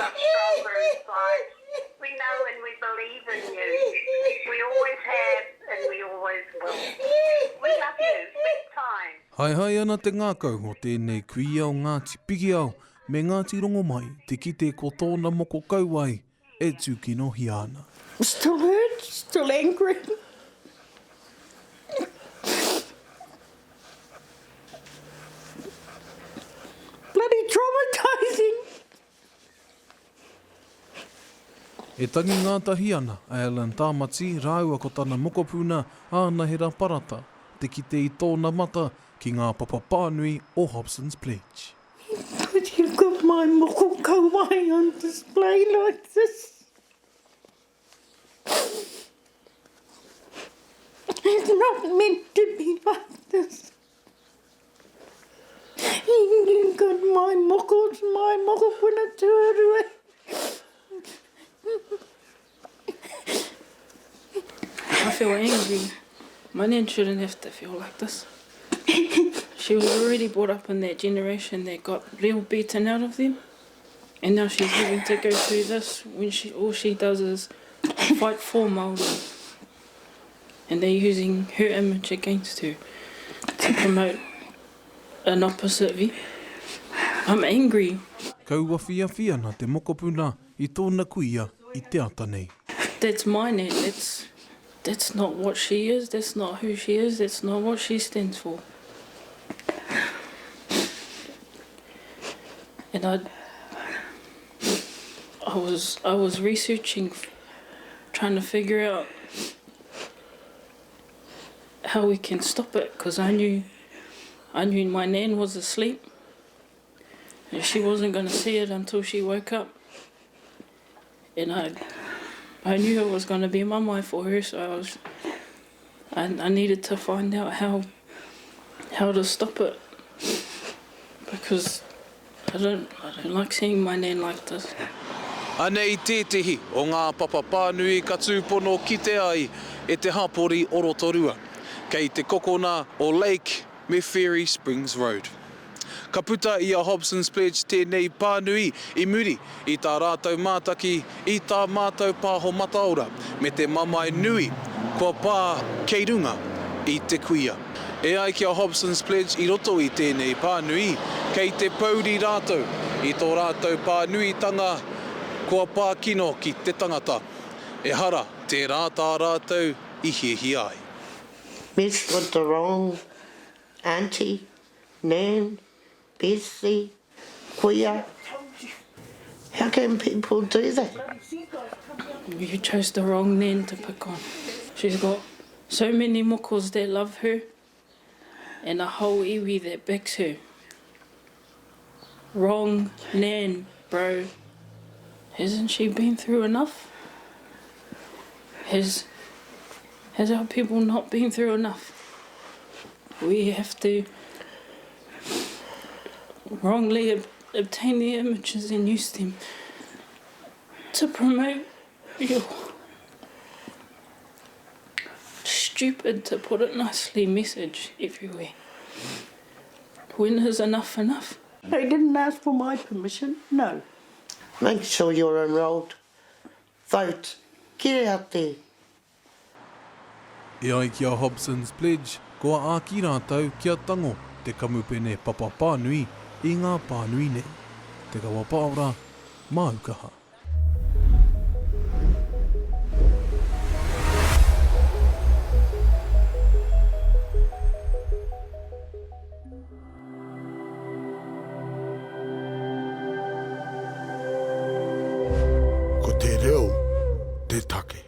are stronger inside. We know and we believe in you. We always have and we always will. We love you, big time. Hai ana te ngākau o tēnei kuia o Ngāti Pikiau, me Ngāti Rongo mai, te kite ko tōna moko kauae, e tūkino hi ana. Still hurt, still angry. Bloody traumatising. E tangi ngātahi ana, Alan Tamati, rāua ko tana mokopuna, āna he rā parata, te kite i tōna mata ki ngā papapānui o Hobson's Pledge. But you've got my moko kauae on display like this. It's not meant to be like this. You've got my moko puna tuarua. I feel angry. My nan shouldn't have to feel like this. She was already brought up in that generation that got real beaten out of them. And now she's having to go through this when all she does is fight for Māori. And they're using her image against her to promote an opposite view. I'm angry. Kauawhia na te mokopuna i tōna kuia i te ata nei. That's my nan. That's not what she is. That's not who she is. That's not what she stands for. And I was researching, trying to figure out how we can stop it, because I knew my nan was asleep and she wasn't going to see it until she woke up. And I knew it was going to be mamai for her, so I needed to find out how to stop it, because I don't like seeing my nan like this. Anei tētehi o ngā papapānui ka tūpono ki te ai e te hapori orotorua, kei te kokona o Lake me Ferry Springs Road. Ka puta i a Hobson's Pledge tēnei pānui i muri i tā rātau mātaki i tā mātau pāho mataora me te mamai nui kua pā kei runga i te kuia. E ai ki a Hobson's Pledge i roto i tēnei pānui kei te pauri rātau i tō rātau pānuitanga kua pā kino ki te tangata. E hara te rātā rātau i hiehi ai. Messed with the wrong auntie, nan, Bessie, kuia. How can people do that? You chose the wrong nan to pick on. She's got so many mokos that love her and a whole iwi that backs her. Wrong nan, bro. Hasn't she been through enough? Has our people not been through enough? We have to wrongly obtain the images and use them to promote your stupid, to put it nicely, message everywhere. When is enough enough? They didn't ask for my permission, no. Make sure you're enrolled. Vote. Get out there. E ai ki a Hobson's Pledge, koa āki rātau kia tango te kamupene papapānui i ngā pānui nei. Te Kawa Paora, Aukaha. Ko te reo, te take.